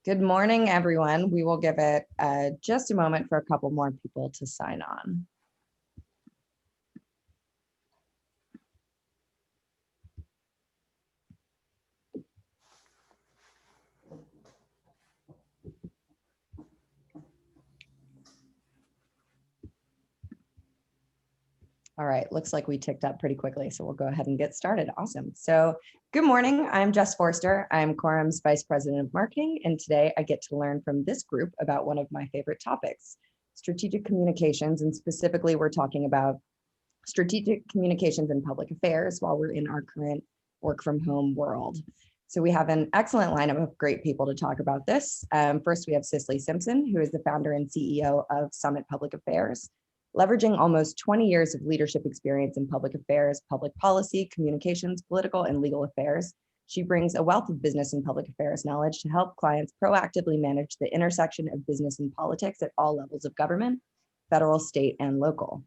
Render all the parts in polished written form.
Good morning, everyone. We will give it just a moment for a couple more people to sign on. All right, looks like we ticked up pretty quickly, so we'll go ahead and get started. Awesome. So good morning, I'm Jess Forster. I'm Quorum's Vice President of Marketing, and today I get to learn from this group about one of my favorite topics, strategic communications, and specifically we're talking about strategic communications and public affairs while we're in our current work from home world. So we have an excellent lineup of great people to talk about this. First, we have Cicely Simpson, who is the founder and CEO of Summit Public Affairs. Leveraging almost 20 years of leadership experience in public affairs, public policy, communications, political, and legal affairs, she brings a wealth of business and public affairs knowledge to help clients proactively manage the intersection of business and politics at all levels of government, federal, state, and local.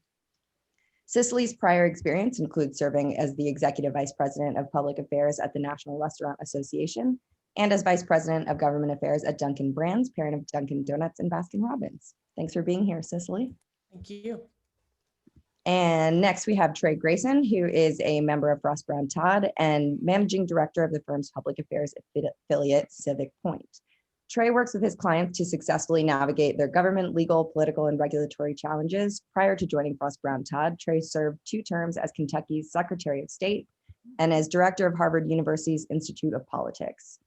Cicely's prior experience includes serving as the Executive Vice President of Public Affairs at the National Restaurant Association and as Vice President of Government Affairs at Dunkin' Brands, parent of Dunkin' Donuts and Baskin Robbins. Thanks for being here, Cicely. Thank you. And next we have Trey Grayson, who is a member of Ross Brown Todd and Managing Director of the firm's public affairs affiliate, Civic Point. Trey works with his clients to successfully navigate their government, legal, political, and regulatory challenges. Prior to joining Ross Brown Todd, Trey served 2 terms as Kentucky's Secretary of State and as Director of Harvard University's Institute of Politics.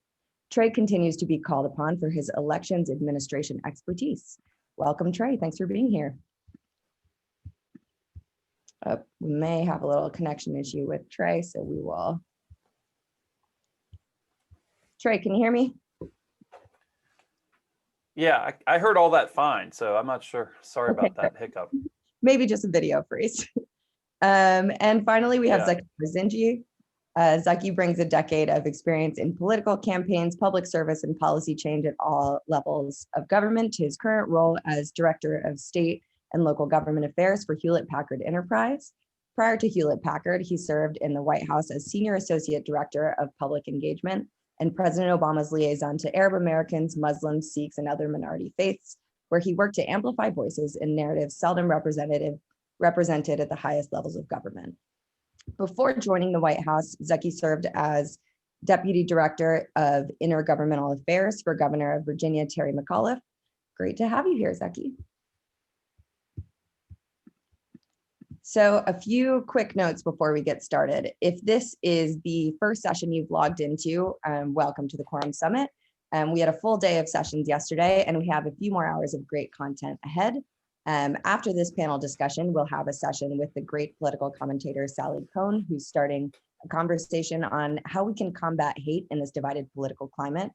Trey continues to be called upon for his elections administration expertise. Welcome, Trey. Thanks for being here. We may have a little connection issue with Trey, so we will. Trey, can you hear me? Yeah, I heard all that fine, so I'm not sure. Sorry about that hiccup. Maybe just a video freeze. And finally, we have Zaki Brzezinski. Zaki brings a decade of experience in political campaigns, public service, and policy change at all levels of government to his current role as Director of State and Local Government Affairs for Hewlett-Packard Enterprise. Prior to Hewlett-Packard, he served in the White House as Senior Associate Director of Public Engagement and President Obama's liaison to Arab Americans, Muslims, Sikhs, and other minority faiths, where he worked to amplify voices and narratives seldom represented at the highest levels of government. Before joining the White House, Zaki served as Deputy Director of Intergovernmental Affairs for Governor of Virginia, Terry McAuliffe. Great to have you here, Zaki. So a few quick notes before we get started. If this is the first session you've logged into, welcome to the Quorum Summit. We had a full day of sessions yesterday, and we have a few more hours of great content ahead. After this panel discussion, we'll have a session with the great political commentator, Sally Cohn, who's starting a conversation on how we can combat hate in this divided political climate.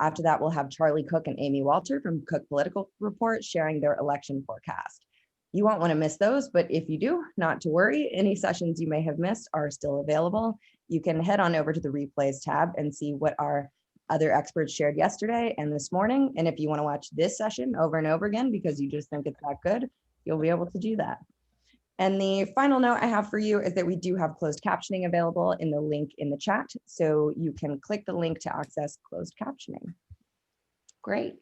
After that, we'll have Charlie Cook and Amy Walter from Cook Political Report sharing their election forecast. You won't want to miss those, but if you do, not to worry, any sessions you may have missed are still available. You can head on over to the replays tab and see what our other experts shared yesterday and this morning. And if you want to watch this session over and over again because you just think it's that good, you'll be able to do that. And the final note I have for you is that we do have closed captioning available in the link in the chat. So you can click the link to access closed captioning. Great.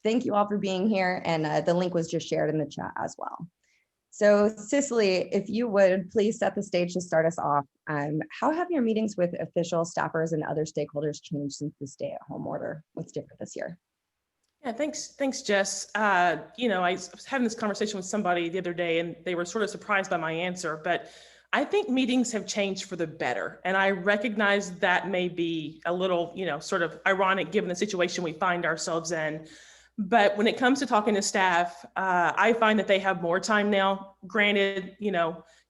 Thank you all for being here. And the link was just shared in the chat as well. So Cicely, if you would please set the stage to start us off. How have your meetings with officials, staffers, and other stakeholders changed since the stay-at-home order? What's different this year? Yeah, thanks, Jess. You know, I was having this conversation with somebody the other day, and they were sort of surprised by my answer. But I think meetings have changed for the better, and I recognize that may be a little, sort of ironic given the situation we find ourselves in. But when it comes to talking to staff, I find that they have more time now. Granted, you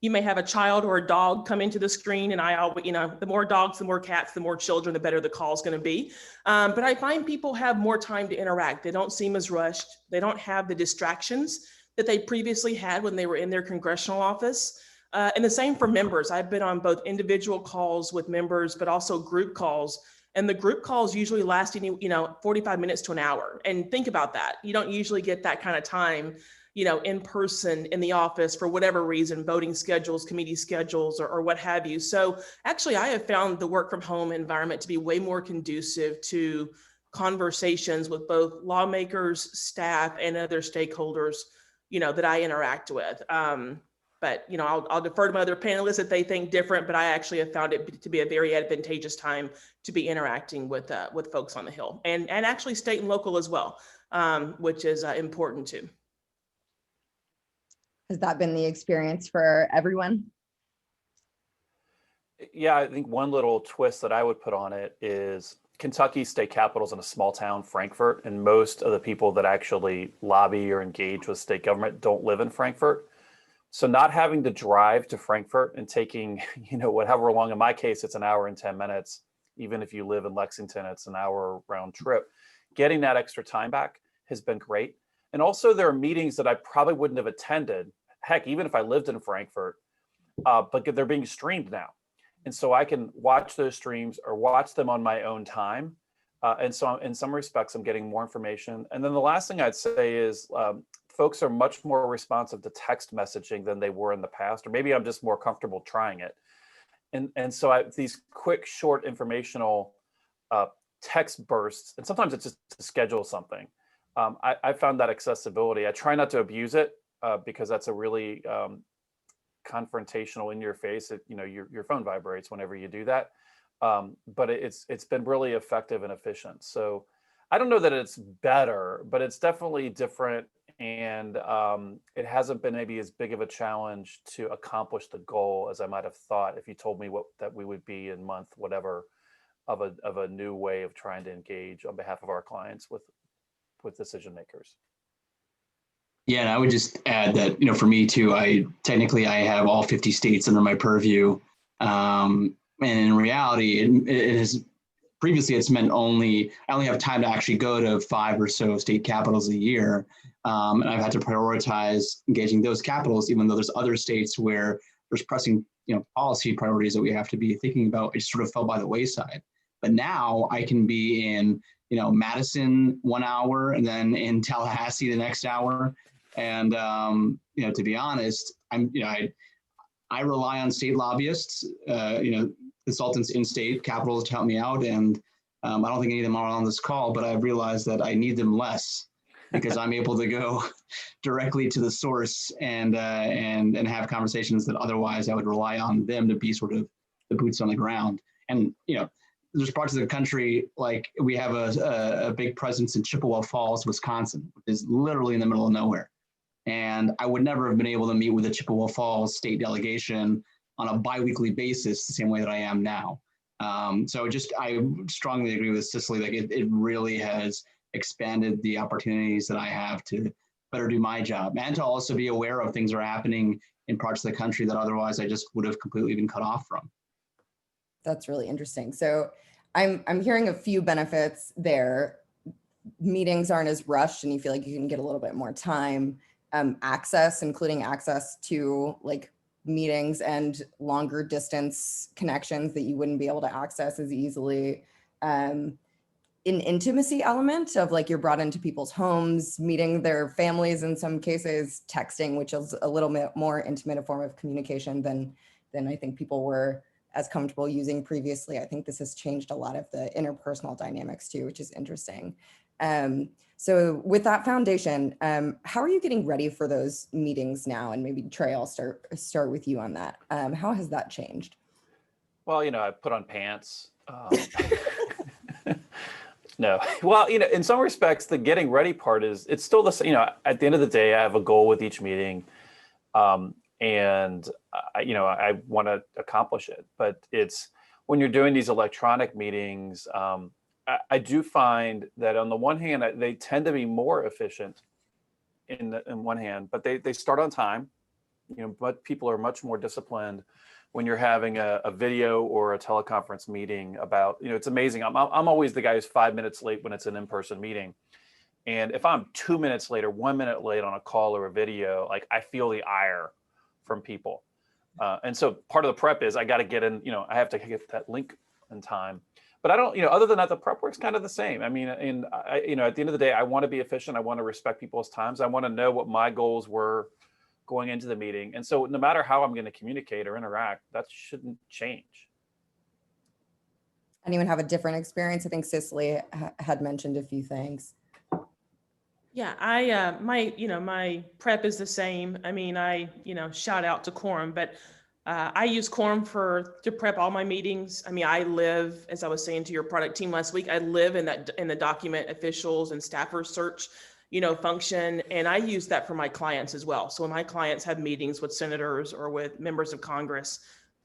may have a child or a dog come into the screen, and the more dogs, the more cats, the more children, the better the call is going to be. But I find people have more time to interact. They don't seem as rushed. They don't have the distractions that they previously had when they were in their congressional office. And the same for members. I've been on both individual calls with members, but also group calls. And the group calls usually last, 45 minutes to an hour. And think about that. You don't usually get that kind of time, in person in the office for whatever reason, voting schedules, committee schedules, or what have you. So actually, I have found the work from home environment to be way more conducive to conversations with both lawmakers, staff, and other stakeholders, that I interact with. But I'll defer to my other panelists if they think different, but I actually have found it to be a very advantageous time to be interacting with folks on the Hill, and actually state and local as well, which is important too. Has that been the experience for everyone? Yeah, I think one little twist that I would put on it is Kentucky state capital is in a small town, Frankfort, and most of the people that actually lobby or engage with state government don't live in Frankfort. So not having to drive to Frankfort and taking, whatever long, in my case, it's an hour and 10 minutes. Even if you live in Lexington, it's an hour round trip. Getting that extra time back has been great. And also there are meetings that I probably wouldn't have attended, heck, even if I lived in Frankfort, but they're being streamed now. And so I can watch those streams or watch them on my own time. And so in some respects, I'm getting more information. And then the last thing I'd say is folks are much more responsive to text messaging than they were in the past, or maybe I'm just more comfortable trying it. And so these quick, short informational text bursts, and sometimes it's just to schedule something. I found that accessibility. I try not to abuse it because that's a really confrontational, in your face. Your phone vibrates whenever you do that. But it's been really effective and efficient. So I don't know that it's better, but it's definitely different. And it hasn't been maybe as big of a challenge to accomplish the goal as I might have thought if you told me that we would be in month whatever of a new way of trying to engage on behalf of our clients with decision makers. Yeah, and I would just add that, for me too, I have all 50 states under my purview. And in reality, it has previously it's meant I only have time to actually go to 5 or so state capitals a year. And I've had to prioritize engaging those capitals, even though there's other states where there's pressing, policy priorities that we have to be thinking about. It sort of fell by the wayside. But now I can be in, Madison 1 hour and then in Tallahassee the next hour. And, to be honest, I rely on state lobbyists, consultants in state capitals to help me out. And I don't think any of them are on this call, but I've realized that I need them less because I'm able to go directly to the source and have conversations that otherwise I would rely on them to be sort of the boots on the ground. And, there's parts of the country, like we have a big presence in Chippewa Falls, Wisconsin, which is literally in the middle of nowhere. And I would never have been able to meet with the Chippewa Falls state delegation on a biweekly basis the same way that I am now. So I strongly agree with Cicely, like it really has expanded the opportunities that I have to better do my job and to also be aware of things that are happening in parts of the country that otherwise I just would have completely been cut off from. That's really interesting. So I'm hearing a few benefits there. Meetings aren't as rushed and you feel like you can get a little bit more time. Access, including access to like meetings and longer distance connections that you wouldn't be able to access as easily. An intimacy element of like you're brought into people's homes, meeting their families in some cases, texting, which is a little bit more intimate a form of communication than I think people were as comfortable using previously. I think this has changed a lot of the interpersonal dynamics too, which is interesting. So with that foundation, how are you getting ready for those meetings now? And maybe Trey, I'll start with you on that. How has that changed? Well, I put on pants. No, well, in some respects, the getting ready part it's still the same. At the end of the day, I have a goal with each meeting. And I want to accomplish it, but it's when you're doing these electronic meetings, I do find that on the one hand, they tend to be more efficient in one hand, but they start on time, but people are much more disciplined when you're having a video or a teleconference meeting about, it's amazing. I'm always the guy who's 5 minutes late when it's an in-person meeting. And if I'm 2 minutes late or 1 minute late on a call or a video, like I feel the ire from people. And so part of the prep is I got to get in, I have to get that link in time. But I don't, other than that, the prep work's kind of the same. I mean, at the end of the day, I want to be efficient. I want to respect people's times. I want to know what my goals were going into the meeting. And so no matter how I'm going to communicate or interact, that shouldn't change. Anyone have a different experience? I think Cicely had mentioned a few things. Yeah, my prep is the same. I mean, shout out to Quorum, but I use Quorum to prep all my meetings. I mean, I live, as I was saying to your product team last week, I live in the document officials and staffers search, function, and I use that for my clients as well. So when my clients have meetings with senators or with members of Congress,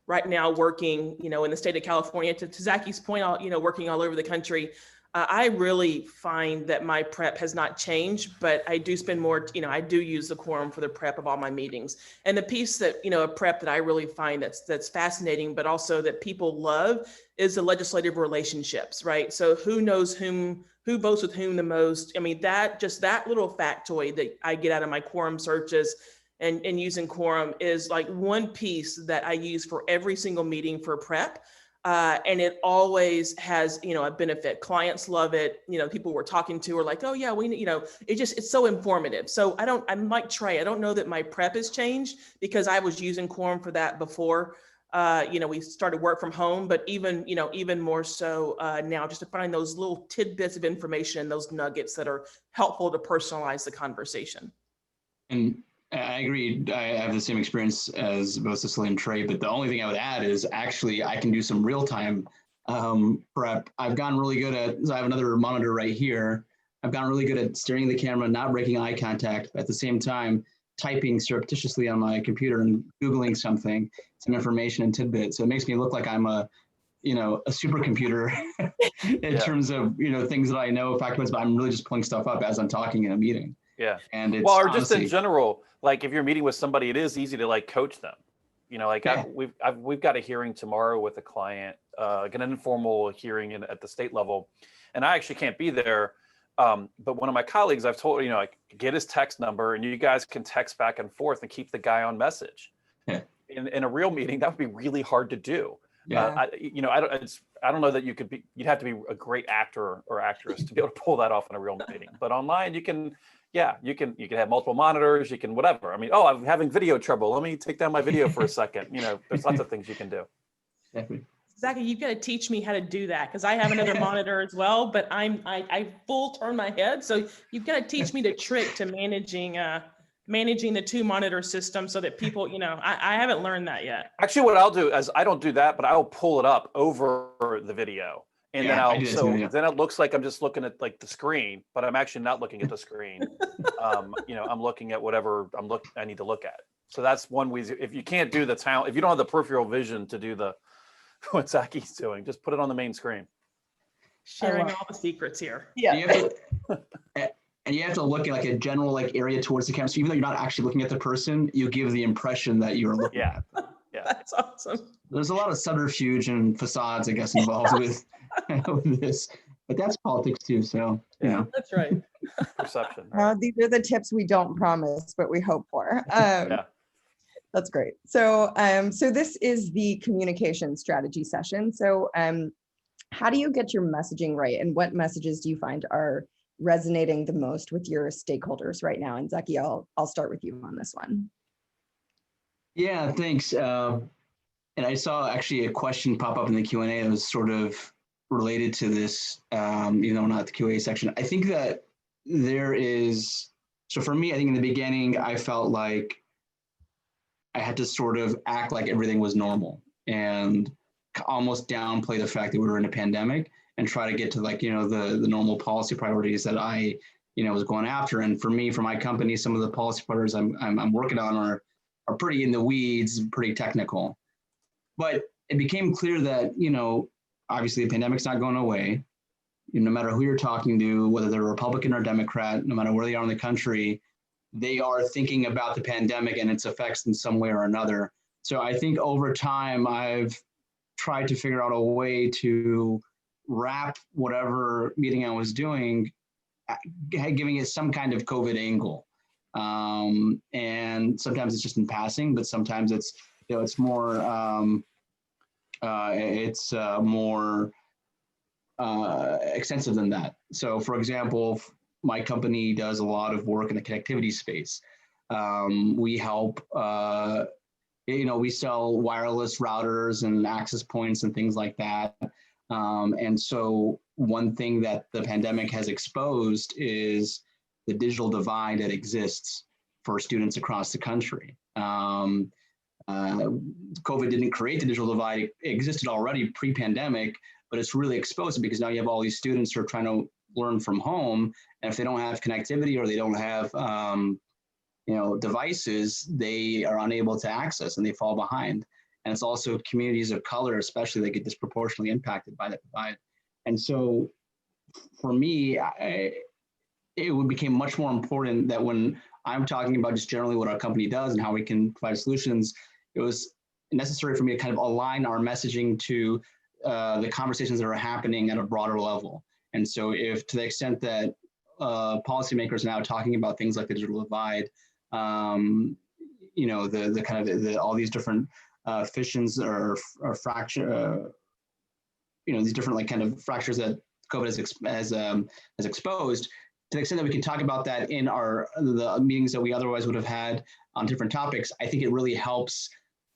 right now working, in the state of California, to Zaki's point, working all over the country, I really find that my prep has not changed, but I do spend more, I do use the Quorum for the prep of all my meetings. And the piece that, a prep that I really find that's fascinating, but also that people love is the legislative relationships, right? So who knows who votes with whom the most? I mean, that little factoid that I get out of my Quorum searches and using Quorum is like one piece that I use for every single meeting for prep. And it always has, a benefit. Clients love it. People we're talking to are like, oh yeah, it's so informative. So I'm like Trey, I don't know that my prep has changed because I was using Quorum for that before, we started work from home, but even more so now, just to find those little tidbits of information, those nuggets that are helpful to personalize the conversation. And I agree. I have the same experience as both Cicely and Trey, but the only thing I would add is actually I can do some real-time prep. I've gotten really good at, I have another monitor right here. I've gotten really good at staring at the camera, not breaking eye contact, at the same time typing surreptitiously on my computer and Googling some information and tidbits. So it makes me look like I'm a supercomputer in terms of, things that I know factoids, but I'm really just pulling stuff up as I'm talking in a meeting. Yeah. And it's or just in general, like if you're meeting with somebody, it is easy to like coach them. We've got a hearing tomorrow with a client, an informal hearing at the state level, and I actually can't be there. But one of my colleagues, I've told, get his text number and you guys can text back and forth and keep the guy on message. Yeah. In a real meeting, that would be really hard to do. Yeah. I don't know that you'd have to be a great actor or actress to be able to pull that off in a real meeting. But online, you can have multiple monitors, you can whatever. I mean, I'm having video trouble. Let me take down my video for a second. There's lots of things you can do. Definitely. Zaki, you've got to teach me how to do that because I have another monitor as well, but I full turn my head. So you've got to teach me the trick to managing the two monitor system so that people, I haven't learned that yet. Actually, what I'll do is I don't do that, but I'll pull it up over the video. And then then it looks like I'm just looking at like the screen, but I'm actually not looking at the screen. I'm looking at whatever I need to look at. So that's one way. If you can't do if you don't have the peripheral vision to do what Zaki's doing, just put it on the main screen. Sharing all the secrets here. Yeah. And you have to look at like a general area towards the camera. So even though you're not actually looking at the person, you give the impression that you're looking at. Yeah. That's awesome. There's a lot of subterfuge and facades, I guess, involved with this, but that's politics too. So, That's right. Perception. Right? These are the tips we don't promise, but we hope for. That's great. So, so this is the communication strategy session. So, how do you get your messaging right, and what messages do you find are resonating the most with your stakeholders right now? And Zaki, I'll start with you on this one. Yeah, thanks. And I saw actually a question pop up in the Q&A that was sort of related to this, not the Q&A section. I think that so for me, I think in the beginning, I felt like I had to sort of act like everything was normal and almost downplay the fact that we were in a pandemic and try to get to the normal policy priorities that I, was going after. And for me, for my company, some of the policy priorities I'm working on are pretty in the weeds, pretty technical. But it became clear that, obviously the pandemic's not going away. No matter who you're talking to, whether they're Republican or Democrat, no matter where they are in the country, they are thinking about the pandemic and its effects in some way or another. So I think over time, I've tried to figure out a way to wrap whatever meeting I was doing, giving it some kind of COVID angle. And sometimes it's just in passing, but sometimes it's, it's more, more extensive than that. So for example, my company does a lot of work in the connectivity space. We help, we sell wireless routers and access points and things like that. And so one thing that the pandemic has exposed is the digital divide that exists for students across the country. COVID didn't create the digital divide. It existed already pre-pandemic, but it's really exposed it because now you have all these students who are trying to learn from home. And if they don't have connectivity or they don't have devices, they are unable to access and they fall behind. And it's also communities of color, especially, that get disproportionately impacted by that divide. And so for me, it became much more important that when I'm talking about just generally what our company does and how we can provide solutions, it was necessary for me to kind of align our messaging to the conversations that are happening at a broader level. And so if to the extent that policymakers are now talking about things like the digital divide, the kind of all these different fissions or fracture, these different like kind of fractures that COVID has exposed, to the extent that we can talk about that in the meetings that we otherwise would have had on different topics, I think it really helps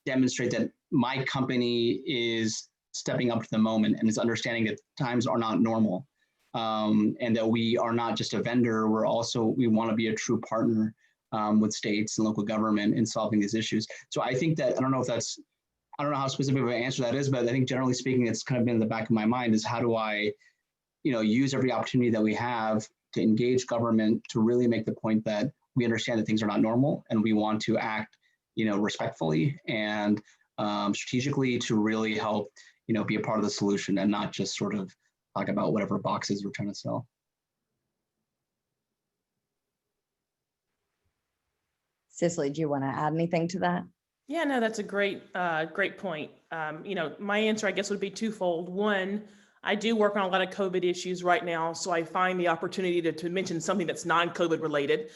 demonstrate that my company is stepping up to the moment and is understanding that times are not normal, and that we are not just a vendor. We want to be a true partner with states and local government in solving these issues. So I think that, I don't know how specific of an answer that is, but I think generally speaking, it's kind of been in the back of my mind is how do I, use every opportunity that we have to engage government to really make the point that we understand that things are not normal and we want to act, respectfully and strategically to really help, be a part of the solution and not just sort of talk about whatever boxes we're trying to sell. Cicely, do you want to add anything to that? Yeah, no, that's a great point. My answer, I guess, would be twofold. One, I do work on a lot of COVID issues right now, so I find the opportunity to mention something that's non-COVID related.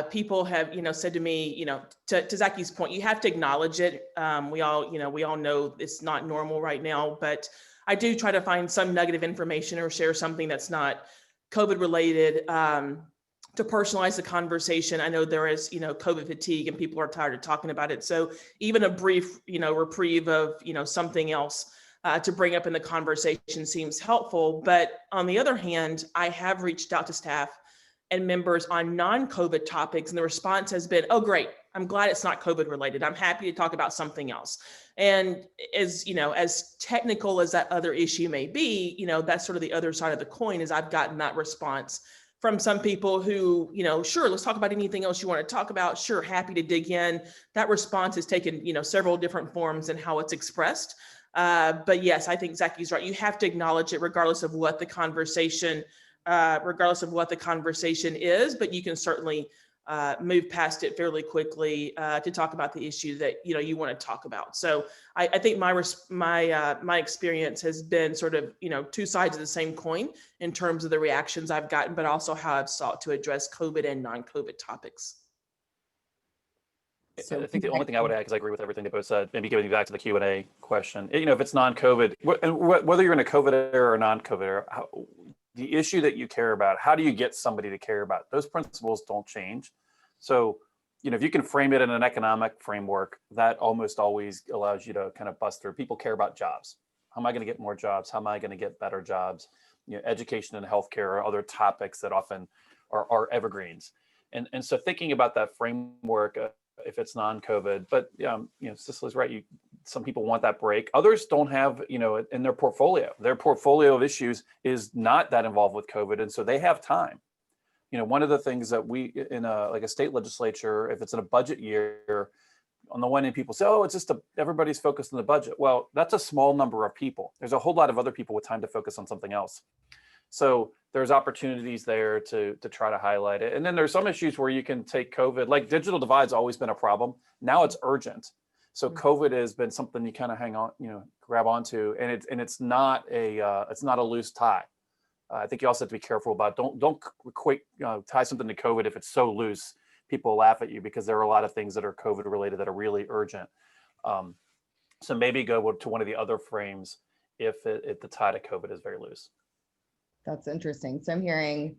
People have, said to me, to Zaki's point, you have to acknowledge it. We all know it's not normal right now, but I do try to find some nugget of information or share something that's not COVID related. To personalize the conversation. I know there is, COVID fatigue and people are tired of talking about it. So even a brief, reprieve of, something else to bring up in the conversation seems helpful. But on the other hand, I have reached out to staff and members on non-COVID topics, and the response has been, oh, great. I'm glad it's not COVID related. I'm happy to talk about something else. And as technical as that other issue may be, that's sort of the other side of the coin is I've gotten that response from some people who, sure, let's talk about anything else you want to talk about. Sure, happy to dig in. That response has taken, several different forms in how it's expressed. But yes, I think Zaki's right. You have to acknowledge it regardless of what the conversation is, but you can certainly move past it fairly quickly to talk about the issue that you want to talk about. So I think my experience has been sort of two sides of the same coin in terms of the reactions I've gotten, but also how I've sought to address COVID and non-COVID topics. So I think the only thing I would add, because I agree with everything they both said, maybe getting back to the Q&A question, if it's non-COVID, whether you're in a COVID era or non-COVID era, the issue that you care about, how do you get somebody to care about? Those principles don't change. So, if you can frame it in an economic framework, that almost always allows you to kind of bust through. People care about jobs. How am I going to get more jobs? How am I going to get better jobs? Education and healthcare are other topics that often are evergreens. And so thinking about that framework, if it's non-COVID, but Cicely's right. Some people want that break. Others don't have, in their portfolio. Their portfolio of issues is not that involved with COVID, and so they have time. One of the things that we in a state legislature, if it's in a budget year, on the one hand, people say, "Oh, it's just everybody's focused on the budget." Well, that's a small number of people. There's a whole lot of other people with time to focus on something else. So there's opportunities there to try to highlight it. And then there's some issues where you can take COVID, like digital divide's always been a problem. Now it's urgent. So COVID has been something you kind of hang on, grab onto, and it's not a loose tie. I think you also have to be careful about don't tie something to COVID if it's so loose. People laugh at you because there are a lot of things that are COVID related that are really urgent. So maybe go to one of the other frames if the tie to COVID is very loose. That's interesting. So I'm hearing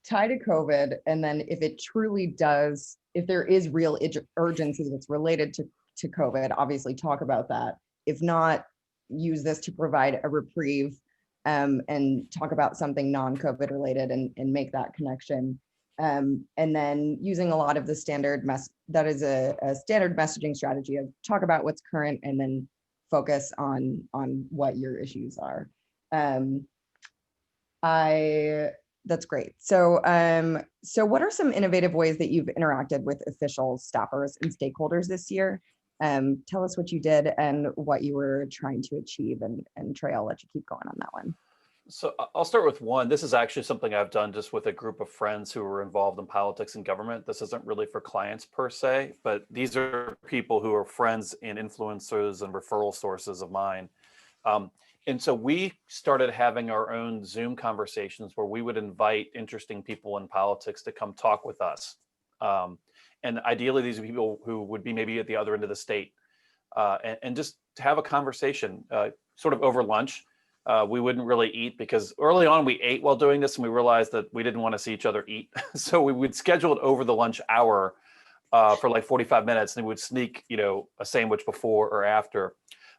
tie to COVID, and then if it truly does, if there is real urgency that's related to COVID, obviously talk about that. If not, use this to provide a reprieve and talk about something non-COVID related and make that connection. And then using a lot of the standard that is a standard messaging strategy of talk about what's current and then focus on what your issues are. That's great. So what are some innovative ways that you've interacted with officials, staffers, and stakeholders this year? Tell us what you did and what you were trying to achieve. And Trey, I'll let you keep going on that one. So I'll start with one. This is actually something I've done just with a group of friends who are involved in politics and government. This isn't really for clients per se, but these are people who are friends and influencers and referral sources of mine. And so we started having our own Zoom conversations where we would invite interesting people in politics to come talk with us. And ideally, these are people who would be maybe at the other end of the state, and just to have a conversation sort of over lunch. We wouldn't really eat because early on we ate while doing this and we realized that we didn't want to see each other eat. So we would schedule it over the lunch hour for like 45 minutes and we would sneak, a sandwich before or after.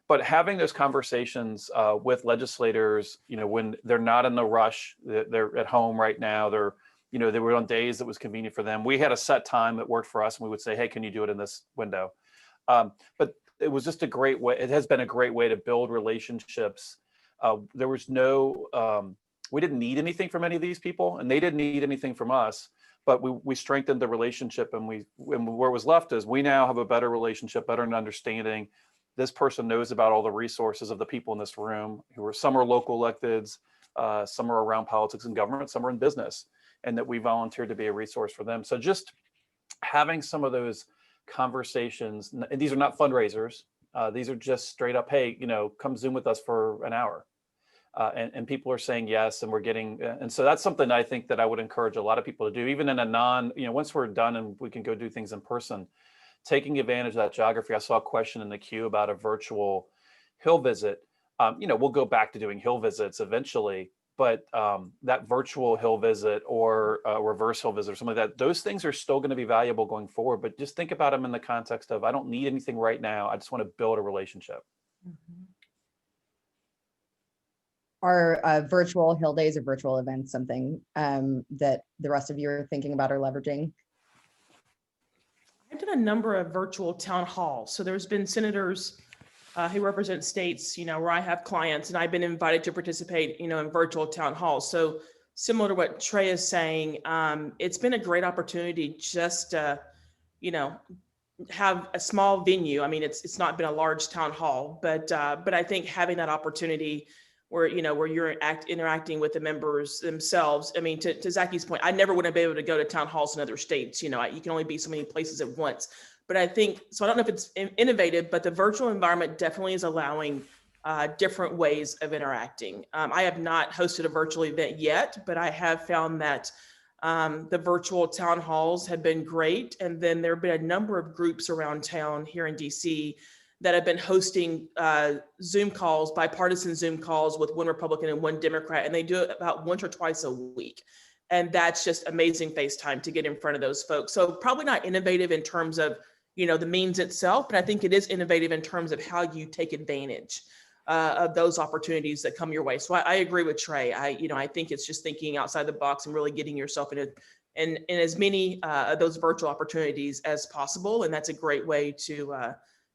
But having those conversations with legislators, when they're not in the rush, they're at home right now, they were on days that was convenient for them. We had a set time that worked for us and we would say, hey, can you do it in this window? But it was just a great way. It has been a great way to build relationships. There was we didn't need anything from any of these people and they didn't need anything from us, but we strengthened the relationship and where it was left is we now have a better relationship, better understanding. This person knows about all the resources of the people in this room some are local electeds, some are around politics and government, some are in business, and that we volunteered to be a resource for them. So just having some of those conversations, and these are not fundraisers. These are just straight up, hey, come Zoom with us for an hour. And people are saying yes, and we're getting, and so that's something I think that I would encourage a lot of people to do, even in a once we're done and we can go do things in person, taking advantage of that geography. I saw a question in the queue about a virtual Hill visit. We'll go back to doing Hill visits eventually, but that virtual Hill visit or a reverse Hill visit or something like that, those things are still going to be valuable going forward, but just think about them in the context of, I don't need anything right now. I just want to build a relationship. Mm-hmm. Are virtual Hill days or virtual events something that the rest of you are thinking about or leveraging? I've done a number of virtual town halls. So there's been senators who represent states, where I have clients, and I've been invited to participate, in virtual town halls. So similar to what Trey is saying, it's been a great opportunity just to, have a small venue. I mean, it's not been a large town hall, but I think having that opportunity where you're interacting with the members themselves. I mean, to Zaki's point, I never would have been able to go to town halls in other states. You can only be so many places at once. But I think, so I don't know if it's innovative, but the virtual environment definitely is allowing different ways of interacting. I have not hosted a virtual event yet, but I have found that the virtual town halls have been great. And then there have been a number of groups around town here in DC that have been hosting Zoom calls, bipartisan Zoom calls with one Republican and one Democrat, and they do it about once or twice a week. And that's just amazing FaceTime to get in front of those folks. So probably not innovative in terms of, the means itself, but I think it is innovative in terms of how you take advantage of those opportunities that come your way. So I agree with Trey. I think it's just thinking outside the box and really getting yourself in as many of those virtual opportunities as possible. And that's a great way to,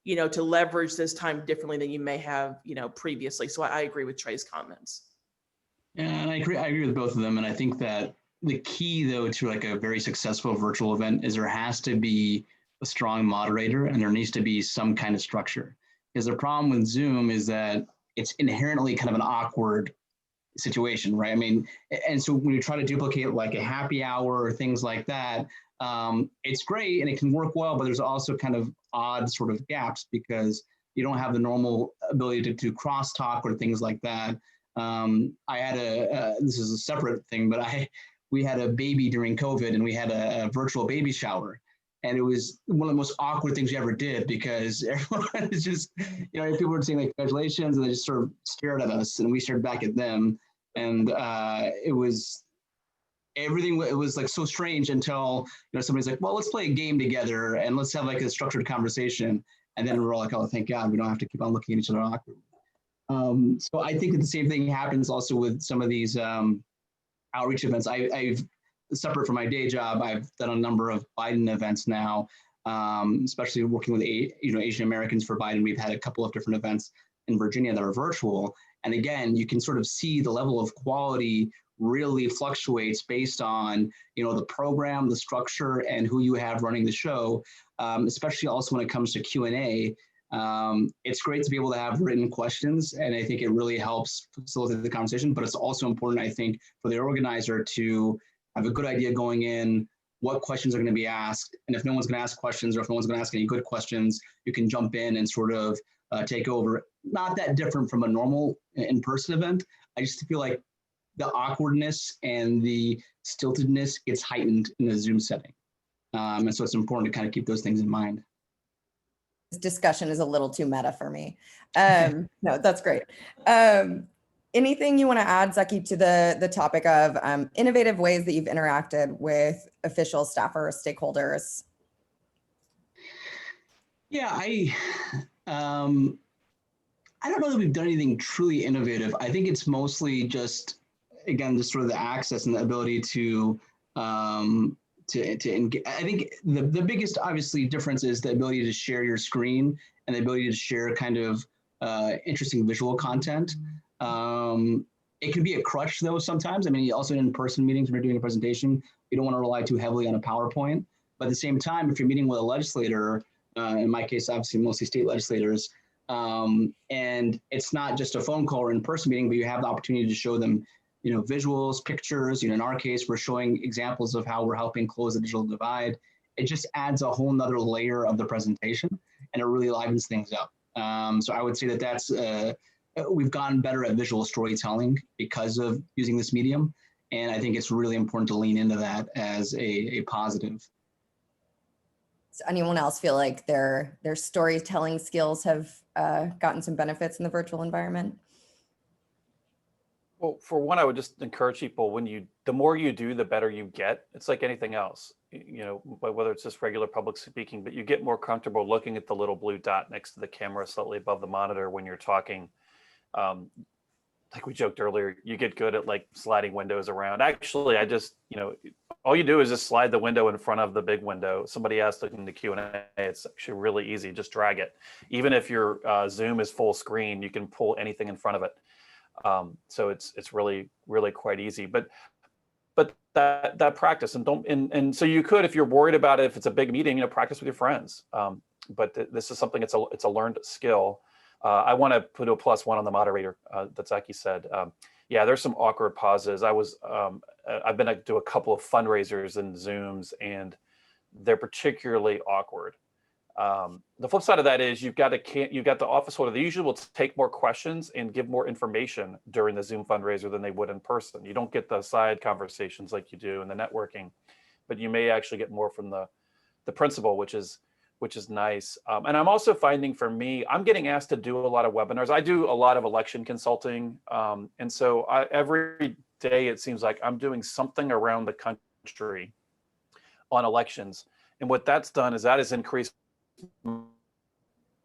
to leverage this time differently than you may have, previously. So I agree with Trey's comments. Yeah, and I agree with both of them. And I think that the key, though, to like a very successful virtual event is there has to be a strong moderator and there needs to be some kind of structure. Because the problem with Zoom is that it's inherently kind of an awkward situation, right? I mean, and so when you try to duplicate like a happy hour or things like that, it's great and it can work well, but there's also kind of odd sort of gaps because you don't have the normal ability to do crosstalk or things like that. I had this is a separate thing, but we had a baby during COVID and we had a virtual baby shower. And it was one of the most awkward things you ever did because everyone is just, people were saying like, congratulations, and they just sort of stared at us and we stared back at them. And it was everything. It was like so strange until, somebody's like, well, let's play a game together and let's have like a structured conversation. And then we're all like, oh, thank God, we don't have to keep on looking at each other awkward. So I think that the same thing happens also with some of these outreach events. I've separate from my day job, I've done a number of Biden events now, especially working with Asian Americans for Biden. We've had a couple of different events in Virginia that are virtual. And again, you can sort of see the level of quality really fluctuates based on the program, the structure, and who you have running the show, especially also when it comes to Q&A. It's great to be able to have written questions, and I think it really helps facilitate the conversation, but it's also important, I think, for the organizer to have a good idea going in, what questions are going to be asked, and if no one's going to ask questions, or if no one's going to ask any good questions, you can jump in and sort of take over. Not that different from a normal in-person event. I just feel like the awkwardness and the stiltedness gets heightened in a Zoom setting. And so it's important to kind of keep those things in mind. This discussion is a little too meta for me. No, that's great. Anything you want to add, Zaki, to the topic of innovative ways that you've interacted with officials, staffers, stakeholders? Yeah, I don't know that we've done anything truly innovative. I think it's mostly just, again, just sort of the access and the ability to engage. I think the biggest, obviously, difference is the ability to share your screen and the ability to share kind of interesting visual content. It can be a crutch, though, sometimes. I mean, also in in-person meetings, when you're doing a presentation, you don't want to rely too heavily on a PowerPoint. But at the same time, if you're meeting with a legislator, in my case, obviously, mostly state legislators, and it's not just a phone call or in-person meeting, but you have the opportunity to show them, visuals, pictures. In our case, we're showing examples of how we're helping close the digital divide. It just adds a whole nother layer of the presentation, and it really livens things up. So I would say that that's we've gotten better at visual storytelling because of using this medium, and I think it's really important to lean into that as a positive. Does anyone else feel like their storytelling skills have gotten some benefits in the virtual environment? Well, for one, I would just encourage people, the more you do, the better you get. It's like anything else, whether it's just regular public speaking, but you get more comfortable looking at the little blue dot next to the camera slightly above the monitor when you're talking. Like we joked earlier, you get good at like sliding windows around. Actually, I just, all you do is just slide the window in front of the big window. Somebody asked in the Q&A, it's actually really easy. Just drag it. Even if your Zoom is full screen, you can pull anything in front of it. So it's really, really quite easy. But that practice, and so you could, if you're worried about it, if it's a big meeting, practice with your friends. But this is something, it's a learned skill. I want to put a +1 on the moderator that Zaki said. Yeah, there's some awkward pauses. I've been to a couple of fundraisers and Zooms, and they're particularly awkward. The flip side of that is you've got the office holder. They usually will take more questions and give more information during the Zoom fundraiser than they would in person. You don't get the side conversations like you do in the networking, but you may actually get more from the principal, which is nice. And I'm also finding, for me, I'm getting asked to do a lot of webinars. I do a lot of election consulting. And so every day it seems like I'm doing something around the country on elections. And what that's done is that has increased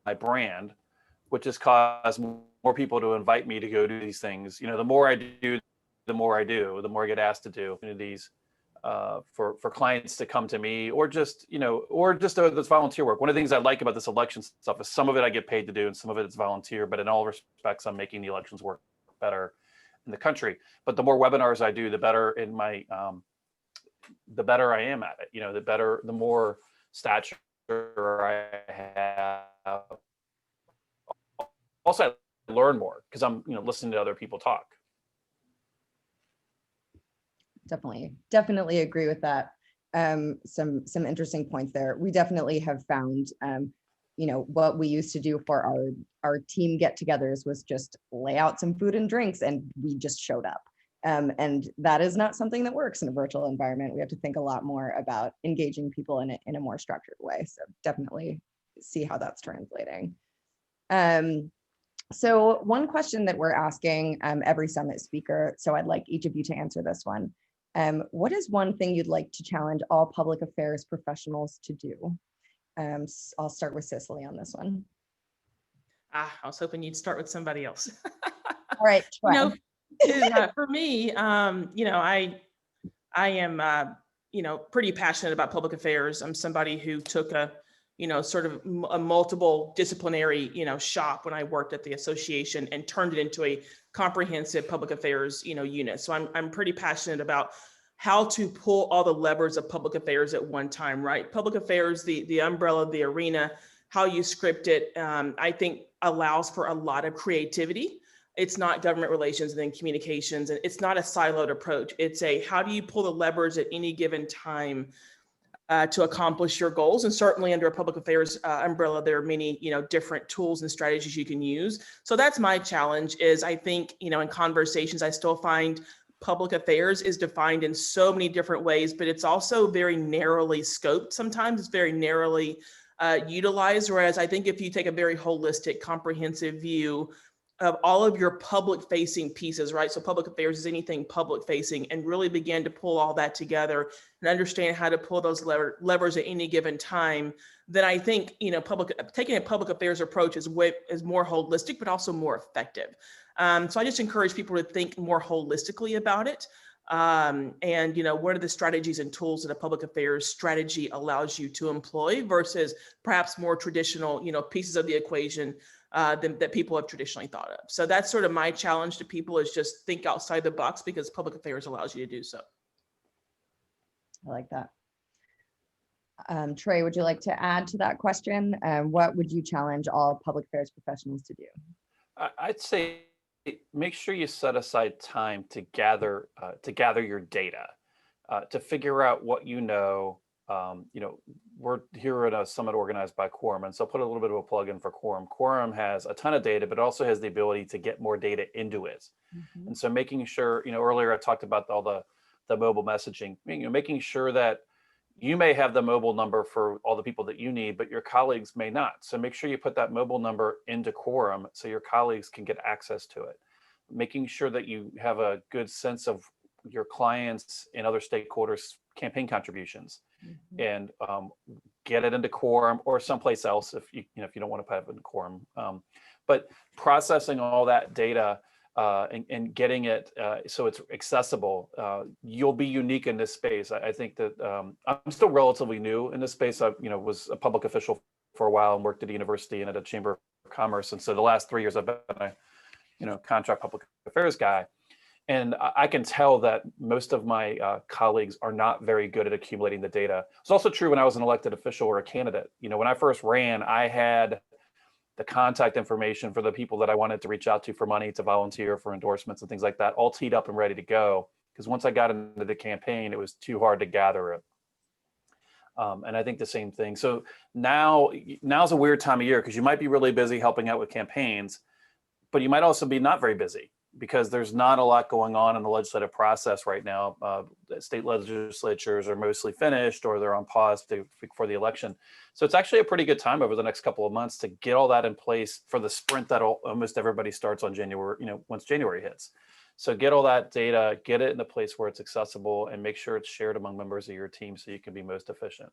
my brand, which has caused more people to invite me to go do these things. The more I do, the more I get asked to do opportunities for clients to come to me, or just this volunteer work. One of the things I like about this election stuff is some of it I get paid to do and some of it is volunteer, but in all respects, I'm making the elections work better in the country. But the more webinars I do, the better the better I am at it, the more stature I have. Also, I learn more because I'm listening to other people talk. Definitely agree with that. Some interesting points there. We definitely have found, what we used to do for our team get-togethers was just lay out some food and drinks, and we just showed up. And that is not something that works in a virtual environment. We have to think a lot more about engaging people in a more structured way. So definitely see how that's translating. So one question that we're asking every summit speaker, so I'd like each of you to answer this one. What is one thing you'd like to challenge all public affairs professionals to do? I'll start with Cicely on this one. I was hoping you'd start with somebody else. All right, You know, Troy. for me, I am, pretty passionate about public affairs. I'm somebody who took a, sort of a multiple disciplinary, shop when I worked at the association and turned it into a comprehensive public affairs, unit. So I'm pretty passionate about how to pull all the levers of public affairs at one time, right? Public affairs, the umbrella, the arena, how you script it, I think allows for a lot of creativity. It's not government relations and then communications, and it's not a siloed approach. It's a, how do you pull the levers at any given time to accomplish your goals? And certainly under a public affairs umbrella, there are many, different tools and strategies you can use. So that's my challenge is I think, in conversations, I still find public affairs is defined in so many different ways, but it's also very narrowly scoped. Sometimes it's very narrowly utilized. Whereas I think if you take a very holistic, comprehensive view of all of your public facing pieces, right? So public affairs is anything public facing, and really begin to pull all that together and understand how to pull those levers at any given time, then I think, taking a public affairs approach is more holistic, but also more effective. So I just encourage people to think more holistically about it. And, what are the strategies and tools that a public affairs strategy allows you to employ versus perhaps more traditional, pieces of the equation that people have traditionally thought of. So that's sort of my challenge to people, is just think outside the box, because public affairs allows you to do so. I like that. Trey, would you like to add to that question? What would you challenge all public affairs professionals to do? I'd say make sure you set aside time to gather your data, to figure out what we're here at a summit organized by Quorum, and so I'll put a little bit of a plug in for Quorum. Quorum has a ton of data, but also has the ability to get more data into it. Mm-hmm. And so making sure, earlier I talked about all the mobile messaging, making sure that you may have the mobile number for all the people that you need, but your colleagues may not. So make sure you put that mobile number into Quorum so your colleagues can get access to it. Making sure that you have a good sense of your clients and other stakeholders' campaign contributions, mm-hmm. and get it into Quorum or someplace else if you don't want to put it in Quorum. But processing all that data and getting it so it's accessible, you'll be unique in this space. I think that I'm still relatively new in this space. I was a public official for a while and worked at a university and at a chamber of commerce, and so the last 3 years I've been a contract public affairs guy. And I can tell that most of my colleagues are not very good at accumulating the data. It's also true when I was an elected official or a candidate. When I first ran, I had the contact information for the people that I wanted to reach out to for money, to volunteer, for endorsements and things like that, all teed up and ready to go. Because once I got into the campaign, it was too hard to gather it. And I think the same thing. So now's a weird time of year, because you might be really busy helping out with campaigns, but you might also be not very busy, because there's not a lot going on in the legislative process right now. State legislatures are mostly finished, or they're on pause for the election. So it's actually a pretty good time over the next couple of months to get all that in place for the sprint that almost everybody starts on January, once January hits. So get all that data, get it in a place where it's accessible, and make sure it's shared among members of your team so you can be most efficient.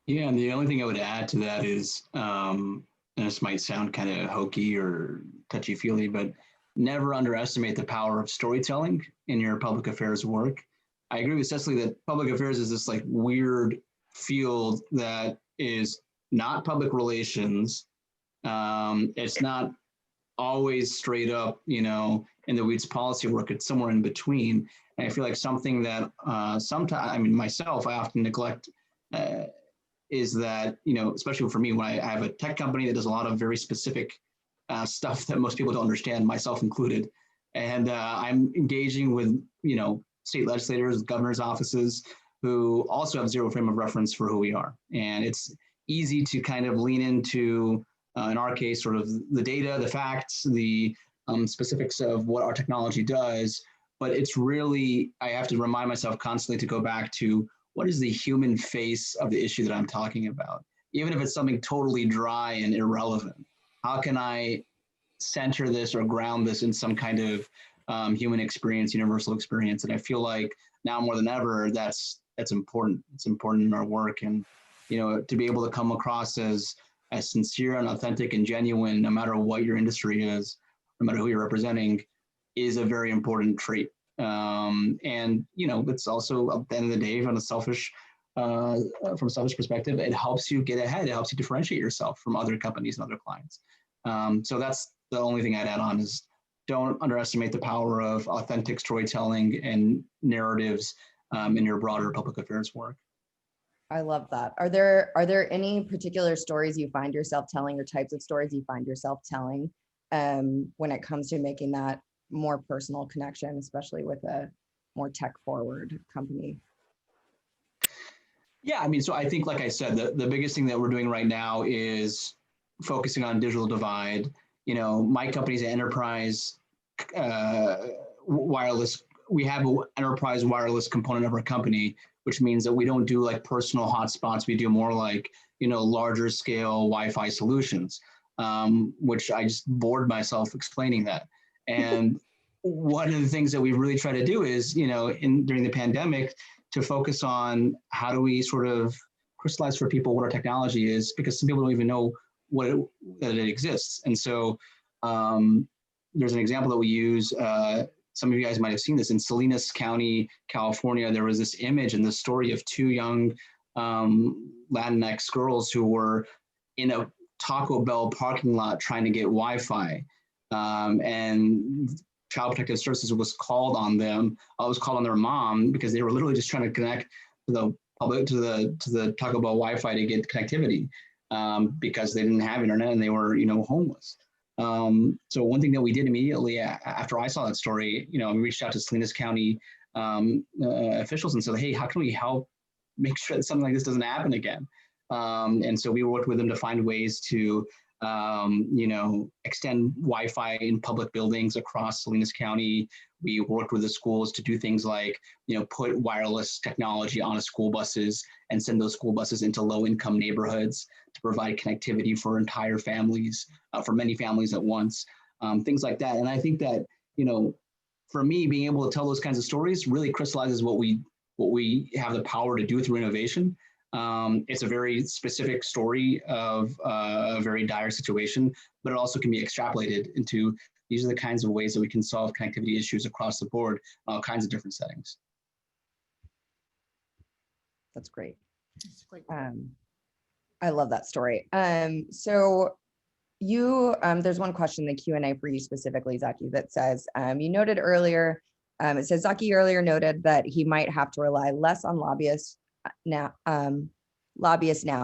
Yeah, and the only thing I would add to that is, and this might sound kind of hokey or touchy-feely, but never underestimate the power of storytelling in your public affairs work. I agree with Cecily that public affairs is this weird field that is not public relations. It's not always straight up, in the weeds policy work. It's somewhere in between. And I feel like something that sometimes, myself, I often neglect is that, especially for me, when I have a tech company that does a lot of very specific stuff that most people don't understand, myself included. And I'm engaging with, state legislators, governor's offices, who also have zero frame of reference for who we are. And it's easy to kind of lean into, in our case, sort of the data, the facts, the specifics of what our technology does. But it's really, I have to remind myself constantly to go back to, what is the human face of the issue that I'm talking about? Even if it's something totally dry and irrelevant, how can I center this or ground this in some kind of human experience, universal experience? And I feel like now more than ever, that's important. It's important in our work. And, to be able to come across as as sincere and authentic and genuine, no matter what your industry is, no matter who you're representing, is a very important trait. And it's also at the end of the day, from a selfish perspective, it helps you get ahead. It helps you differentiate yourself from other companies and other clients. So that's the only thing I'd add on is don't underestimate the power of authentic storytelling and narratives in your broader public affairs work. I love that. Are there any particular stories you find yourself telling or types of stories you find yourself telling when it comes to making that more personal connection, especially with a more tech forward company? Yeah, I mean, so I think, like I said, the biggest thing that we're doing right now is focusing on digital divide. My company's an enterprise wireless. We have an enterprise wireless component of our company, which means that we don't do like personal hotspots. We do more like, larger scale Wi-Fi solutions, which I just bored myself explaining that. And one of the things that we really try to do is, during the pandemic, to focus on how do we sort of crystallize for people what our technology is, because some people don't even know that it exists. And so there's an example that we use. Some of you guys might have seen this in Salinas County, California. There was this image and this story of two young Latinx girls who were in a Taco Bell parking lot trying to get Wi-Fi. And Child Protective Services was called on them. Was called on their mom because they were literally just trying to connect to the public, to the Taco Bell Wi-Fi to get connectivity because they didn't have internet and they were, homeless. So one thing that we did immediately after I saw that story, we reached out to Salinas County officials and said, hey, how can we help make sure that something like this doesn't happen again? And so we worked with them to find ways to, extend Wi-Fi in public buildings across Salinas County. We worked with the schools to do things like, put wireless technology on school buses and send those school buses into low-income neighborhoods to provide connectivity for entire families, for many families at once, things like that. And I think that, for me, being able to tell those kinds of stories really crystallizes what we have the power to do through innovation. It's a very specific story of a very dire situation, but it also can be extrapolated into these are the kinds of ways that we can solve connectivity issues across the board, all kinds of different settings. That's great. That's great. I love that story. So you, there's one question in the Q&A for you specifically, Zaki, that says, you noted earlier, it says Zaki earlier noted that he might have to rely less on lobbyists now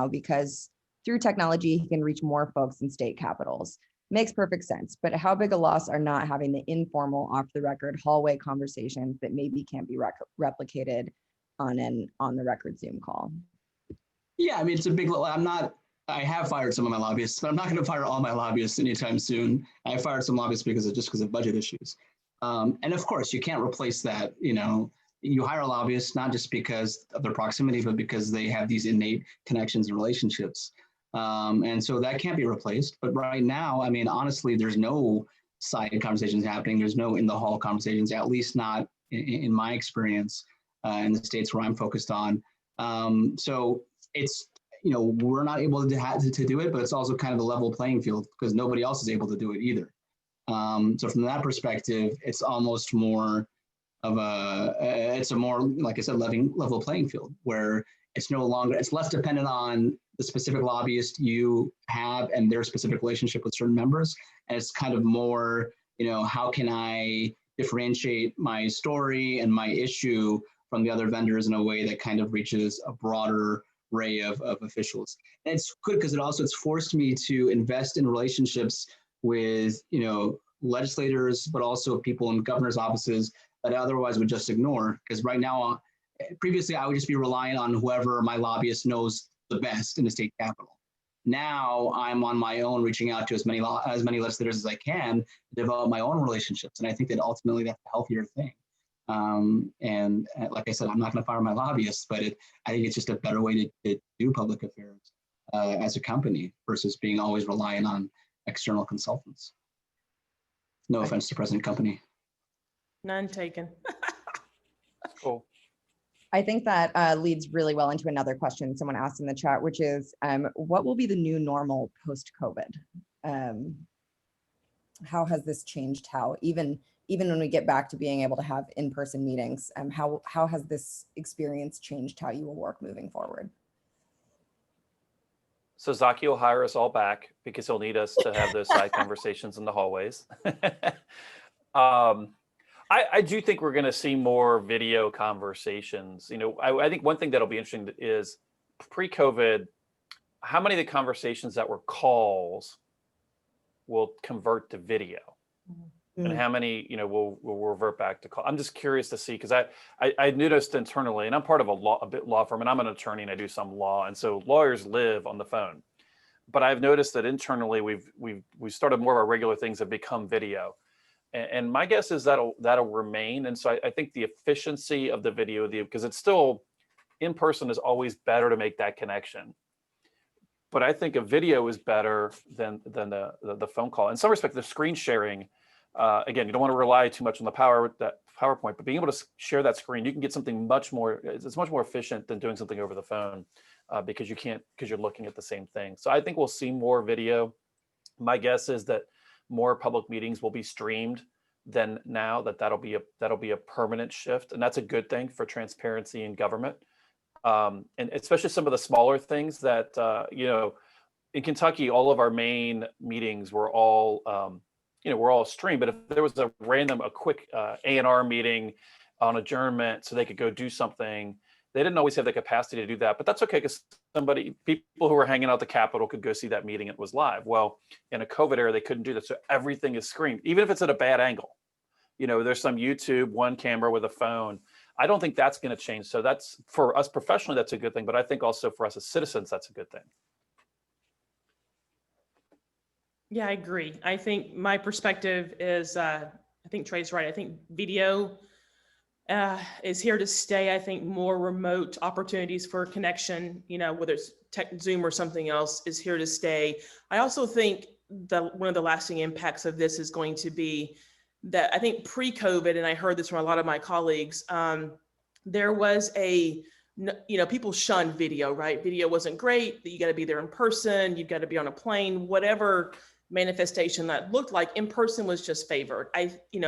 because through technology, he can reach more folks in state capitals. Makes perfect sense, but how big a loss are not having the informal off the record hallway conversations that maybe can't be replicated on the record Zoom call? Yeah, I mean, it's a big, I have fired some of my lobbyists, but I'm not going to fire all my lobbyists anytime soon. I fired some lobbyists because of budget issues. And of course, you can't replace that. You hire a lobbyist not just because of their proximity, but because they have these innate connections and relationships. And so that can't be replaced. But right now, I mean, honestly, there's no side conversations happening. There's no in the hall conversations, at least not in my experience in the states where I'm focused on. So it's, we're not able to do it, but it's also kind of a level playing field because nobody else is able to do it either. So from that perspective, it's almost more of it's a more, like I said, level playing field where it's less dependent on the specific lobbyist you have and their specific relationship with certain members. And it's kind of more, how can I differentiate my story and my issue from the other vendors in a way that kind of reaches a broader array of officials. And it's good because it's forced me to invest in relationships with, legislators, but also people in governor's offices that I otherwise would just ignore. Because right now, previously, I would just be relying on whoever my lobbyist knows the best in the state capitol. Now I'm on my own, reaching out to as many legislators as I can to develop my own relationships. And I think that ultimately that's a healthier thing. And like I said, I'm not going to fire my lobbyists, but I think it's just a better way to do public affairs as a company versus being always relying on external consultants. No offense to President Company. None taken. Cool. I think that leads really well into another question someone asked in the chat, which is, what will be the new normal post-COVID? How has this changed how, even when we get back to being able to have in-person meetings, how has this experience changed how you will work moving forward? So Zaki will hire us all back because he'll need us to have those side conversations in the hallways. I do think we're going to see more video conversations. You know, I think one thing that'll be interesting is pre-COVID, how many of the conversations that were calls will convert to video, and how many, you know, will revert back to call. I'm just curious to see, because I noticed internally, and I'm part of a law firm, and I'm an attorney and I do some law, and so lawyers live on the phone. But I've noticed that internally we've started more of our regular things have become video. And my guess is that'll remain. And so I think the efficiency of the video, because it's still in person is always better to make that connection. But I think a video is better than the phone call. In some respect, the screen sharing, again, you don't want to rely too much on the PowerPoint, but being able to share that screen, you can get something it's much more efficient than doing something over the phone, because you're looking at the same thing. So I think we'll see more video. My guess is that more public meetings will be streamed than now, that'll be a permanent shift. And that's a good thing for transparency in government. And especially some of the smaller things that, you know, in Kentucky, all of our main meetings were all, we're all streamed. But if there was a quick A&R meeting on adjournment so they could go do something, they didn't always have the capacity to do that. But that's okay, because people who were hanging out at the Capitol could go see that meeting. It was live. Well, in a COVID era, they couldn't do that. So everything is screened, even if it's at a bad angle. You know, there's some YouTube, one camera with a phone. I don't think that's going to change. So that's, for us professionally, that's a good thing. But I think also for us as citizens, that's a good thing. Yeah, I agree. I think my perspective is, I think Trey's right. I think video is here to stay. I think more remote opportunities for connection, you know, whether it's Zoom or something else, is here to stay. I also think one of the lasting impacts of this is going to be that I think pre-COVID, and I heard this from a lot of my colleagues, there was people shunned video, right? Video wasn't great. You got to be there in person. You've got to be on a plane, whatever manifestation that looked like. In person was just favored.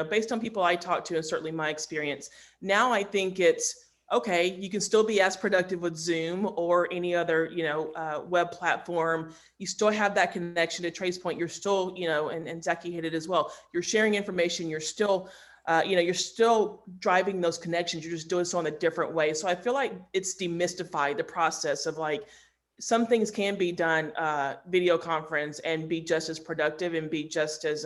Based on people I talked to, and certainly my experience, now I think it's okay. You can still be as productive with Zoom or any other, web platform. You still have that connection. To Trey's point, you're still, and Zaki hit it as well. You're sharing information. You're still, you're still driving those connections. You're just doing so in a different way. So I feel like it's demystified the process of, like, some things can be done video conference and be just as productive and be just as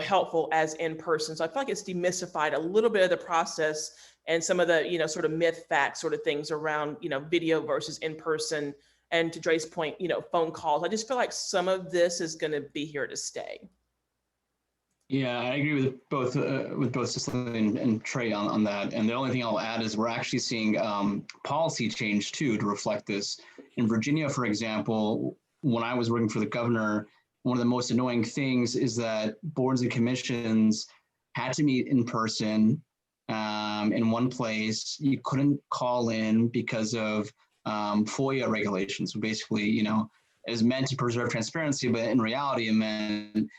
helpful as in person. So I feel like it's demystified a little bit of the process and some of the sort of myth fact sort of things around video versus in person. And to Dre's point, phone calls. I just feel like some of this is going to be here to stay. Yeah, I agree with both Cicely and Trey on that. And the only thing I'll add is we're actually seeing policy change too to reflect this. In Virginia, for example, when I was working for the governor, one of the most annoying things is that boards and commissions had to meet in person in one place. You couldn't call in because of FOIA regulations. So basically, it was meant to preserve transparency, but in reality, it meant,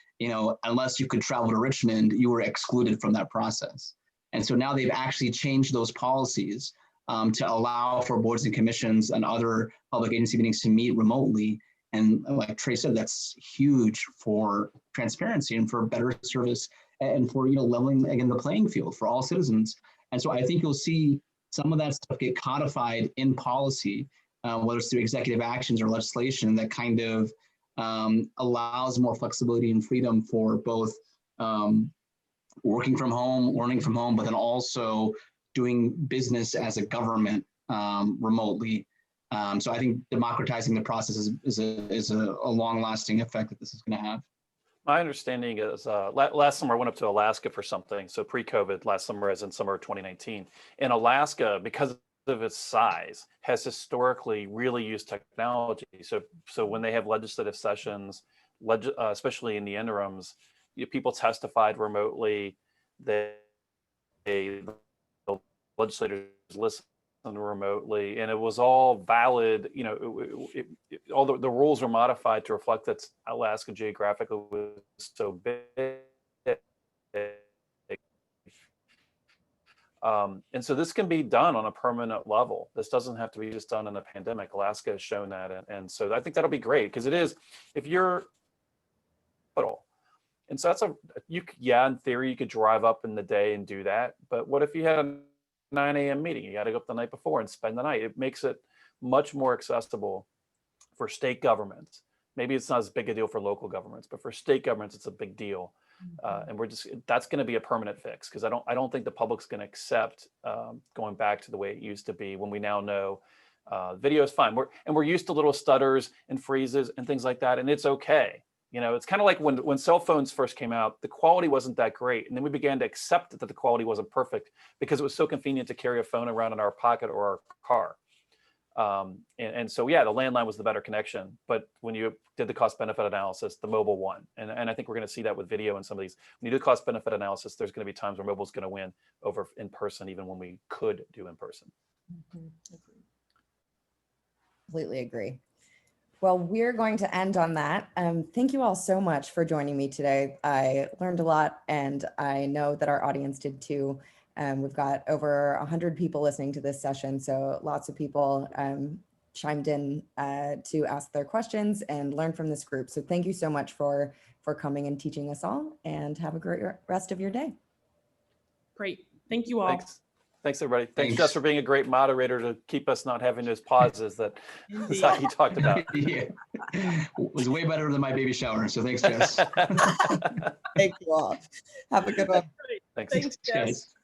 unless you could travel to Richmond, you were excluded from that process. And so now they've actually changed those policies to allow for boards and commissions and other public agency meetings to meet remotely. And like Trey said, that's huge for transparency and for better service and for leveling, again, the playing field for all citizens. And so I think you'll see some of that stuff get codified in policy, whether it's through executive actions or legislation that kind of allows more flexibility and freedom for both working from home, learning from home, but then also doing business as a government remotely. So I think democratizing the process is a long-lasting effect that this is going to have. My understanding is last summer I went up to Alaska for something. So pre-COVID, last summer, as in summer of 2019. In Alaska, because of its size, has historically really used technology. So when they have legislative sessions, especially in the interims, people testified remotely. The legislators listened remotely, and it was all valid. All the rules are modified to reflect that Alaska geographically was so big. And so this can be done on a permanent level. This doesn't have to be just done in a pandemic. Alaska has shown that. And so I think that'll be great, because it is, if you're, and so in theory, you could drive up in the day and do that. But what if you had a 9 a.m. meeting? You got to go up the night before and spend the night. It makes it much more accessible for state governments. Maybe it's not as big a deal for local governments, but for state governments, it's a big deal. And that's going to be a permanent fix, because I don't think the public's going to accept going back to the way it used to be, when we now know video is fine. We're used to little stutters and freezes and things like that, and it's okay. It's kind of like when cell phones first came out, the quality wasn't that great, and then we began to accept that the quality wasn't perfect because it was so convenient to carry a phone around in our pocket or our car. And so, yeah, the landline was the better connection, but when you did the cost benefit analysis, the mobile won. And I think we're going to see that with video and some of these. When you do cost benefit analysis, there's going to be times where mobile is going to win over in person, even when we could do in person. Completely agree. Well, we're going to end on that. Thank you all so much for joining me today. I learned a lot, and I know that our audience did too. We've got over 100 people listening to this session, so lots of people chimed in to ask their questions and learn from this group. So thank you so much for coming and teaching us all, and have a great rest of your day. Great. Thank you all. Thanks, everybody. Thanks, Jess, for being a great moderator to keep us not having those pauses that Zaki talked about. Yeah. It was way better than my baby shower. So thanks, Jess. Thank you all. Have a good one. Thanks. Thanks, Jess.